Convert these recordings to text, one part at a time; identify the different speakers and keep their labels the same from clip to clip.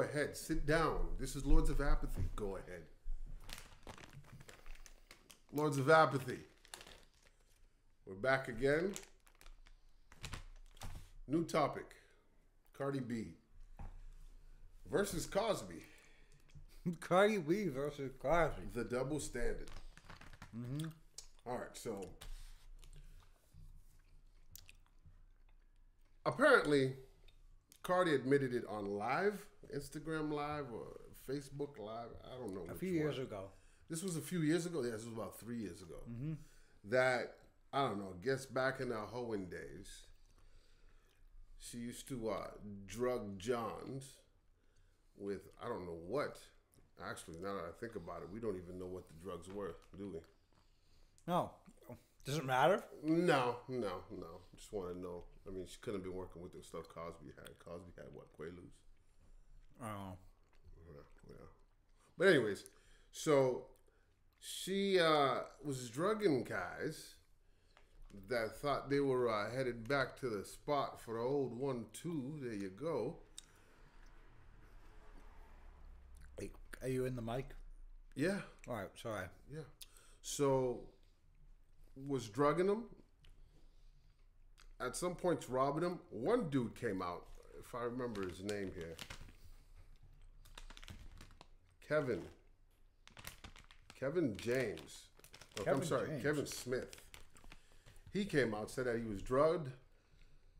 Speaker 1: ahead. Sit down. This is Lords of Apathy. Go ahead. Lords of Apathy. We're back again. New topic. Cardi B versus Cosby.
Speaker 2: Cardi B versus Cosby.
Speaker 1: The double standard. All right, so apparently Cardi admitted it on live, Instagram Live or Facebook Live. I don't know.
Speaker 2: A few years ago.
Speaker 1: This was a few years ago. Yeah, this was about 3 years ago. That, I don't know, I guess back in the hoeing days, she used to drug Johns with, I don't know what. Actually, now that I think about it, we don't even know what the drugs were, do we?
Speaker 2: No. Does it matter?
Speaker 1: No. Just want to know. I mean, she couldn't have been working with the stuff Cosby had. Cosby had what, Quaaludes?
Speaker 2: Oh.
Speaker 1: Yeah. But anyways, so she was drugging guys that thought they were headed back to the spot for the old 1-2. There you go.
Speaker 2: Hey, are you in the mic?
Speaker 1: Yeah.
Speaker 2: All right, sorry.
Speaker 1: Yeah. So, was drugging them. At some points, robbing them. One dude came out, if I remember his name here. Kevin James. Kevin Smith. He came out, said that he was drugged,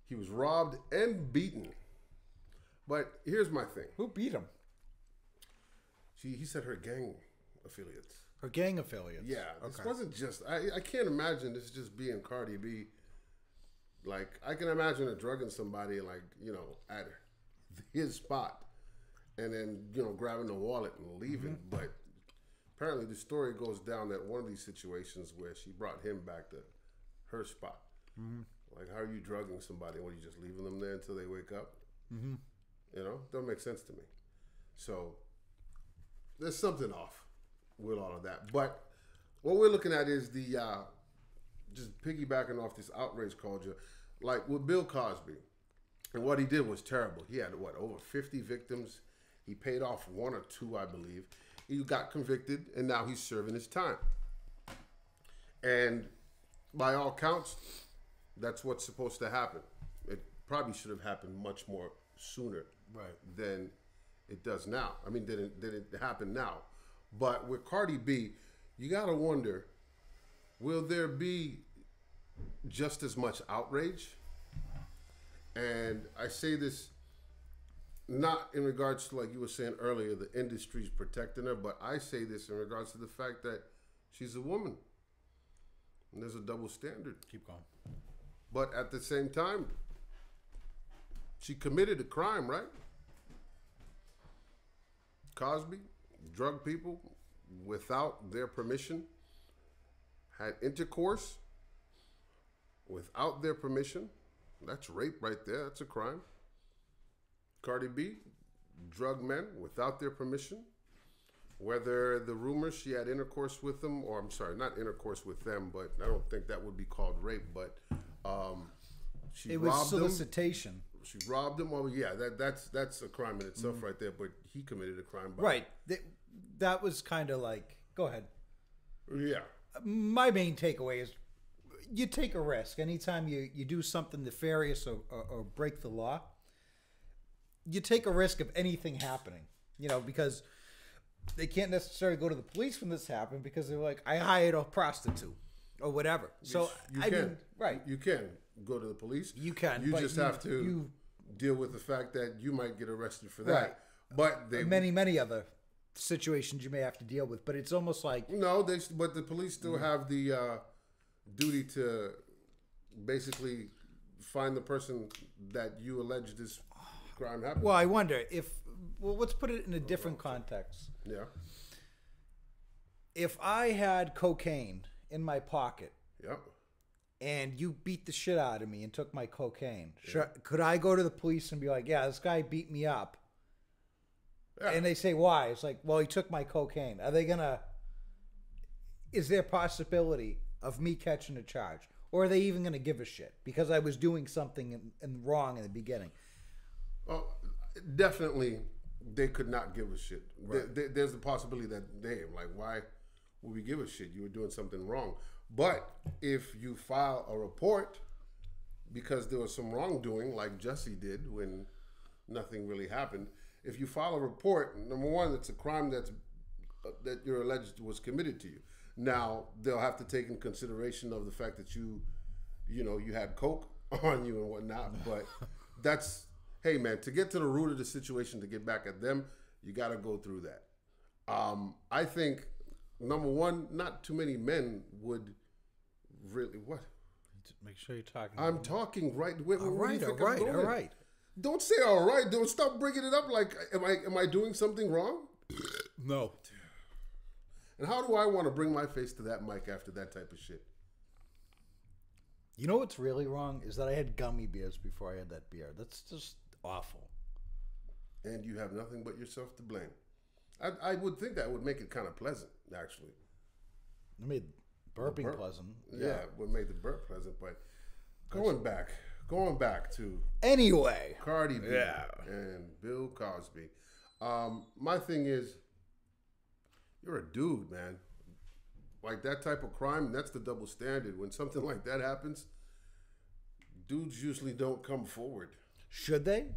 Speaker 1: he was robbed, and beaten. But here's my thing.
Speaker 2: Who beat him?
Speaker 1: He said her gang affiliates.
Speaker 2: Her gang affiliates.
Speaker 1: Yeah, this
Speaker 2: Okay.
Speaker 1: wasn't just. I can't imagine this just being Cardi B. Like, I can imagine her drugging somebody, like, you know, at his spot, and then, you know, grabbing the wallet and leaving. But apparently, the story goes down that one of these situations where she brought him back to her spot. Like, how are you drugging somebody? What, are you just leaving them there until they wake up? You know, don't make sense to me. So there's something off with all of that. But what we're looking at is the just piggybacking off this outrage culture, like with Bill Cosby. And what he did was terrible. He had, what, over 50 victims. He paid off 1 or 2, I believe. He got convicted, and now he's serving his time. And by all counts, that's what's supposed to happen. It probably should have happened much more sooner than it does now. I mean, than it happened now. But with Cardi B, you got to wonder, will there be just as much outrage? And I say this not in regards to, like you were saying earlier, the industry's protecting her, but I say this in regards to the fact that she's a woman. And there's a double standard.
Speaker 2: Keep going.
Speaker 1: But at the same time, she committed a crime, right? Cosby drugged people without their permission, had intercourse without their permission. That's rape right there. That's a crime. Cardi B drugged men without their permission. Whether the rumors she had intercourse with them, or I'm sorry, not intercourse with them, but I don't think that would be called rape, but she
Speaker 2: It
Speaker 1: robbed
Speaker 2: was solicitation.
Speaker 1: them. She robbed them. Well, yeah, that's a crime in itself right there, but he committed a crime.
Speaker 2: Right. That was kind of like, go ahead.
Speaker 1: Yeah.
Speaker 2: My main takeaway is you take a risk. Anytime you do something nefarious or break the law, you take a risk of anything happening, you know, because they can't necessarily go to the police when this happened because they're like, I hired a prostitute or whatever. So
Speaker 1: you
Speaker 2: I
Speaker 1: can.
Speaker 2: mean, right.
Speaker 1: You can go to the police.
Speaker 2: You can.
Speaker 1: You just have to deal with the fact that you might get arrested for that.
Speaker 2: Right.
Speaker 1: But they
Speaker 2: many other situations you may have to deal with, but it's almost like
Speaker 1: but the police still have the duty to basically find the person that you allege this crime happened.
Speaker 2: Well, I wonder if let's put it in a different context.
Speaker 1: Yeah.
Speaker 2: If I had cocaine in my pocket,
Speaker 1: Yep.
Speaker 2: and you beat the shit out of me and took my cocaine, could I go to the police and be like, yeah, this guy beat me up? Yeah. And they say, why? It's like, well, he took my cocaine. Are they going to... Is there a possibility of me catching a charge? Or are they even going to give a shit? Because I was doing something wrong in the beginning.
Speaker 1: Well, definitely they could not give a shit.
Speaker 2: Right.
Speaker 1: There's the possibility that, damn, like, why would we give a shit? You were doing something wrong. But if you file a report because there was some wrongdoing, like Jesse did when nothing really happened, if you file a report, number one, it's a crime that you're alleged was committed to you. Now, they'll have to take in consideration of the fact that you had coke on you and whatnot, but that's, hey man, to get to the root of the situation, to get back at them, you got to go through that. I think, number one, not too many men would really, what?
Speaker 2: Make sure you're talking.
Speaker 1: I'm talking right.
Speaker 2: All right.
Speaker 1: Don't say all right. Don't stop bringing it up like, am I doing something wrong?
Speaker 2: No.
Speaker 1: And how do I want to bring my face to that mic after that type of shit?
Speaker 2: You know what's really wrong is that I had gummy bears before I had that beer. That's just awful.
Speaker 1: And you have nothing but yourself to blame. I would think that would make it kind of pleasant, actually.
Speaker 2: It made burping pleasant.
Speaker 1: Yeah, it would make the burp pleasant. But going back to
Speaker 2: anyway,
Speaker 1: Cardi B and Bill Cosby. My thing is, you're a dude, man. Like that type of crime, that's the double standard. When something like that happens, dudes usually don't come forward.
Speaker 2: Should they?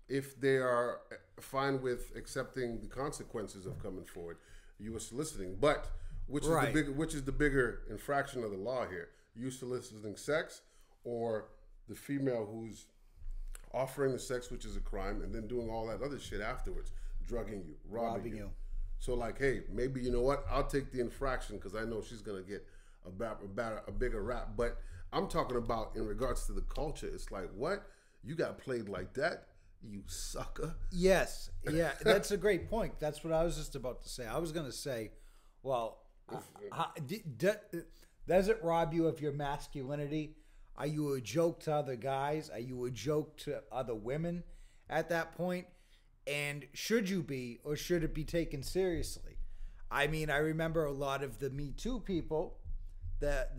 Speaker 1: If they are fine with accepting the consequences of coming forward, you were soliciting. But which is the bigger infraction of the law here? You soliciting sex, or the female who's offering the sex, which is a crime, and then doing all that other shit afterwards, drugging you, robbing you. So like, hey, maybe you know what? I'll take the infraction because I know she's gonna get a bigger rap. But I'm talking about in regards to the culture. It's like, what? You got played like that, you sucker.
Speaker 2: Yes, yeah, that's a great point. That's what I was just about to say. I was gonna say, well, does it rob you of your masculinity? Are you a joke to other guys? Are you a joke to other women at that point? And should you be, or should it be taken seriously? I mean, I remember a lot of the Me Too people that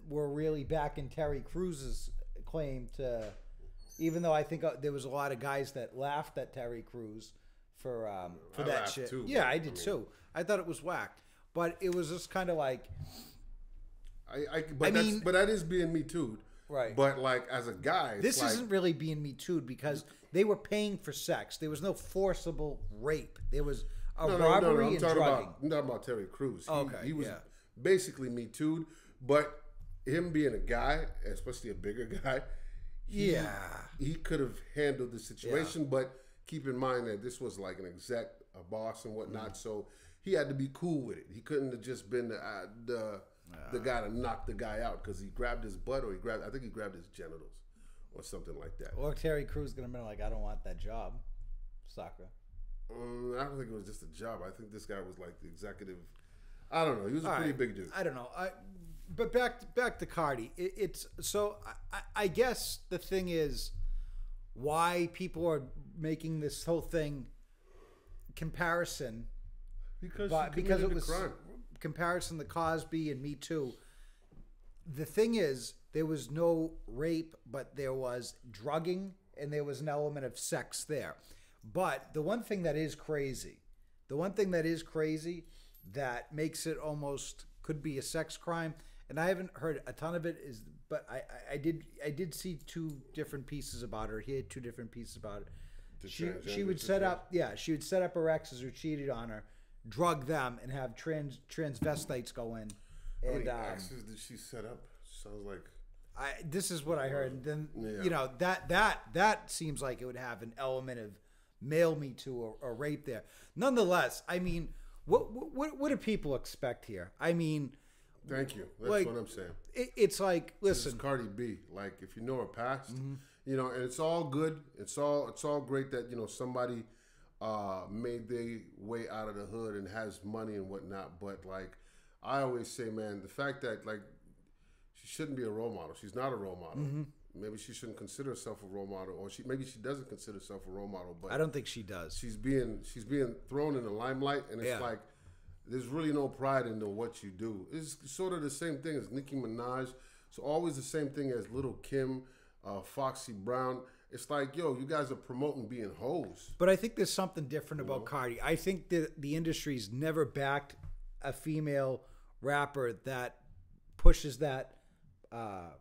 Speaker 2: were really backing Terry Crews's claim to, even though I think there was a lot of guys that laughed at Terry Crews for that shit.
Speaker 1: Too,
Speaker 2: yeah, I did too. I thought it was whack, but it was just kind of like,
Speaker 1: but that is being Me Too'd.
Speaker 2: Right.
Speaker 1: But like as a guy,
Speaker 2: this isn't really being Me Too'd because they were paying for sex. There was no forcible rape. There was a robbery and drugging.
Speaker 1: I'm talking about Terry Crews. He was
Speaker 2: yeah.
Speaker 1: basically Me Too'd, but him being a guy, especially a bigger guy, he could have handled the situation. Yeah. But keep in mind that this was like an exec, a boss and whatnot, so he had to be cool with it. He couldn't have just been the guy to knock the guy out because he grabbed his butt, or I think he grabbed his genitals or something like that.
Speaker 2: Or Terry Crews gonna be like, I don't want that job, sucker.
Speaker 1: I don't think it was just a job. I think this guy was like the executive. I don't know. He was a pretty big dude.
Speaker 2: I don't know. But back to Cardi. It's so I guess the thing is why people are making this whole thing comparison
Speaker 1: because
Speaker 2: it was
Speaker 1: crime.
Speaker 2: Comparison to Cosby and Me Too. The thing is, there was no rape, but there was drugging and there was an element of sex there. But the one thing that is crazy that makes it almost could be a sex crime, and I haven't heard a ton of it, but I did see two different pieces about her. He had two different pieces about it. She would set up her exes who cheated on her, drug them, and have transvestites go in.
Speaker 1: How many exes did she set up? Sounds like.
Speaker 2: This is what I heard. And then that seems like it would have an element of male Me Too or rape there. Nonetheless, I mean, what do people expect here? I mean,
Speaker 1: thank you. That's what I'm saying.
Speaker 2: It's like, listen,
Speaker 1: this is Cardi B. Like, if you know her past, and it's all good. It's all great that somebody made their way out of the hood and has money and whatnot. But like I always say, man, the fact that like she shouldn't be a role model. She's not a role model. Mm-hmm. Maybe she shouldn't consider herself a role model, or maybe she doesn't consider herself a role model. But
Speaker 2: I don't think she does.
Speaker 1: She's being thrown in the limelight, and it's like there's really no pride in what you do. It's sort of the same thing as Nicki Minaj. It's always the same thing as Little Kim, Foxy Brown. it's like, yo, you guys are promoting being hoes.
Speaker 2: But I think there's something different about Cardi. I think that the industry's never backed a female rapper that pushes that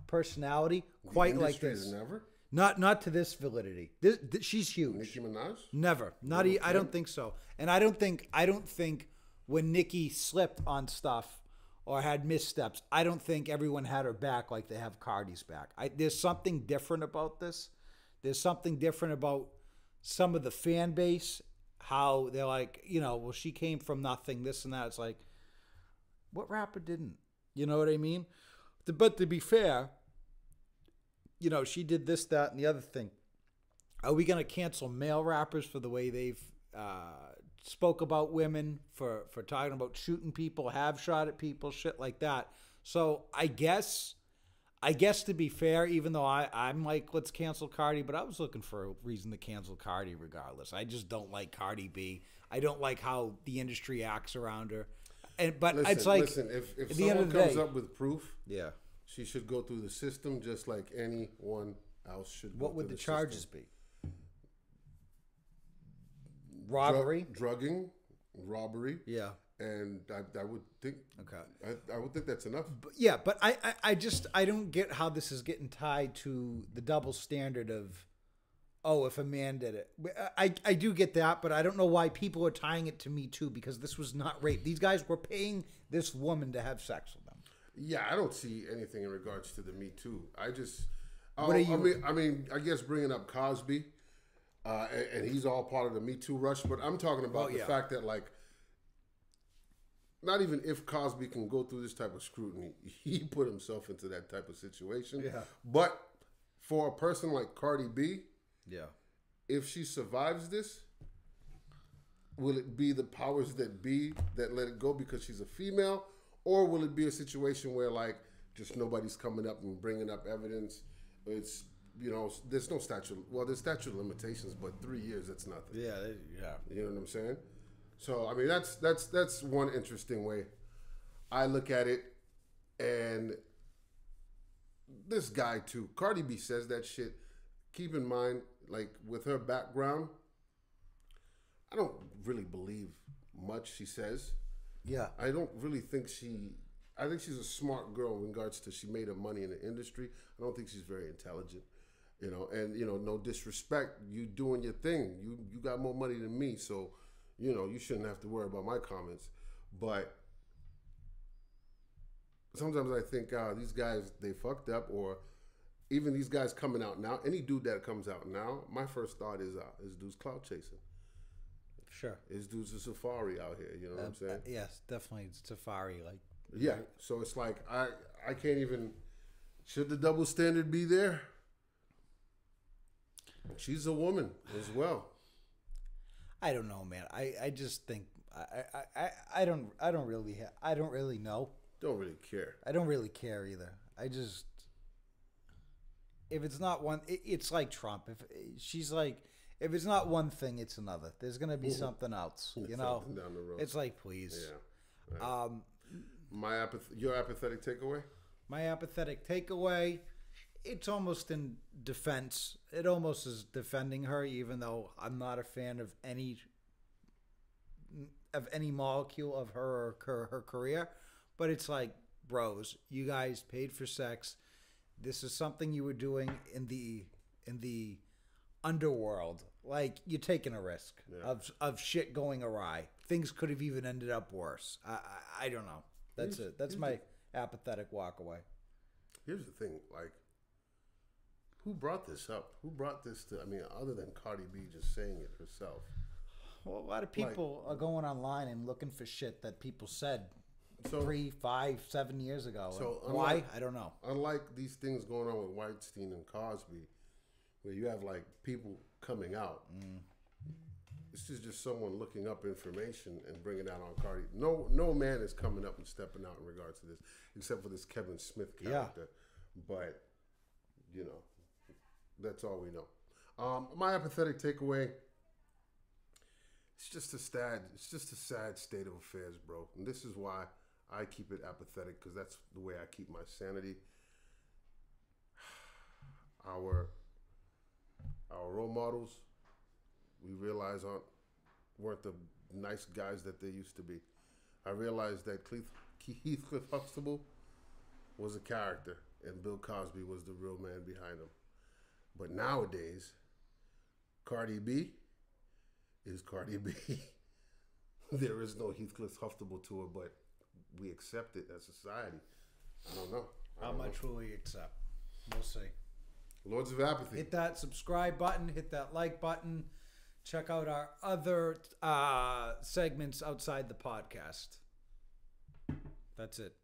Speaker 2: personality quite like this.
Speaker 1: Never?
Speaker 2: Not to this validity. She's huge.
Speaker 1: Nicki Minaj?
Speaker 2: Never. Not. I don't think so. And I don't think when Nicki slipped on stuff or had missteps, I don't think everyone had her back like they have Cardi's back. There's something different about this. There's something different about some of the fan base, how they're like, well, she came from nothing, this and that. It's like, what rapper didn't? You know what I mean? But to be fair, she did this, that, and the other thing. Are we going to cancel male rappers for the way they've spoke about women, for talking about shooting people, have shot at people, shit like that? So I guess to be fair, even though I'm like, let's cancel Cardi, but I was looking for a reason to cancel Cardi regardless. I just don't like Cardi B. I don't like how the industry acts around her. But it's like,
Speaker 1: if someone comes up with proof,
Speaker 2: yeah,
Speaker 1: she should go through the system just like anyone else should.
Speaker 2: What would the charges be? Robbery,
Speaker 1: drugging, robbery.
Speaker 2: Yeah.
Speaker 1: And I would think,
Speaker 2: okay,
Speaker 1: I would think that's enough.
Speaker 2: But I don't get how this is getting tied to the double standard of, if a man did it. I do get that, but I don't know why people are tying it to Me Too, because this was not rape. These guys were paying this woman to have sex with them.
Speaker 1: Yeah, I don't see anything in regards to the Me Too. I just,
Speaker 2: what are you?
Speaker 1: I guess bringing up Cosby, and he's all part of the Me Too rush. But I'm talking about the fact that, like, not even if Cosby can go through this type of scrutiny, he put himself into that type of situation.
Speaker 2: Yeah.
Speaker 1: But for a person like Cardi B,
Speaker 2: yeah,
Speaker 1: if she survives this, will it be the powers that be that let it go because she's a female? Or will it be a situation where, like, just nobody's coming up and bringing up evidence? It's, there's no statute. Well, there's statute of limitations, but 3 years, that's nothing.
Speaker 2: Yeah.
Speaker 1: You know what I'm saying? So, I mean, that's one interesting way I look at it. And this guy, too. Cardi B says that shit. Keep in mind, like, with her background, I don't really believe much she says.
Speaker 2: Yeah.
Speaker 1: I don't really think I think she's a smart girl in regards to she made her money in the industry. I don't think she's very intelligent, and, no disrespect. You doing your thing. You got more money than me, so, you shouldn't have to worry about my comments. But sometimes I think, these guys, they fucked up, or even these guys coming out now, any dude that comes out now, my first thought is dude's clout chasing.
Speaker 2: Sure.
Speaker 1: This dude's a safari out here, you know what I'm saying?
Speaker 2: Yes, definitely safari. Like,
Speaker 1: yeah, so it's like, I can't even, should the double standard be there? She's a woman as well.
Speaker 2: I don't know, man. I just think I don't really know.
Speaker 1: Don't really care.
Speaker 2: I don't really care either. I just, if it's not one, it's like Trump. If it's not one thing, it's another. There's gonna be something else.
Speaker 1: Something down the road.
Speaker 2: It's like, please.
Speaker 1: Yeah. Right. Your apathetic takeaway?
Speaker 2: My apathetic takeaway, it's almost in defense. It almost is defending her, even though I'm not a fan of any molecule of her or her career. But it's like, bros, you guys paid for sex. This is something you were doing in the underworld. Like, you're taking a risk of shit going awry. Things could have even ended up worse. I don't know. That's it. That's my apathetic walk away.
Speaker 1: Here's the thing, like, who brought this up? Who brought this to, other than Cardi B just saying it herself?
Speaker 2: Well, a lot of people are going online and looking for shit that people said 3, 5, 7 years ago. So why? I don't know.
Speaker 1: Unlike these things going on with Weinstein and Cosby, where you have, like, people coming out. This is just someone looking up information and bringing out on Cardi. No man is coming up and stepping out in regards to this, except for this Kevin Smith character. Yeah. But, that's all we know. My apathetic takeaway, it's just a sad state of affairs, bro. And this is why I keep it apathetic, because that's the way I keep my our role models, we realize weren't the nice guys that they used to be. I realized that Heathcliff Huxtable was a character, and Bill Cosby was the real man behind him. But nowadays, Cardi B is Cardi B. There is no Heathcliff Huxtable to her, but we accept it as society. I don't know.
Speaker 2: How much will we accept? We'll see.
Speaker 1: Lords of Apathy.
Speaker 2: Hit that subscribe button. Hit that like button. Check out our other segments outside the podcast. That's it.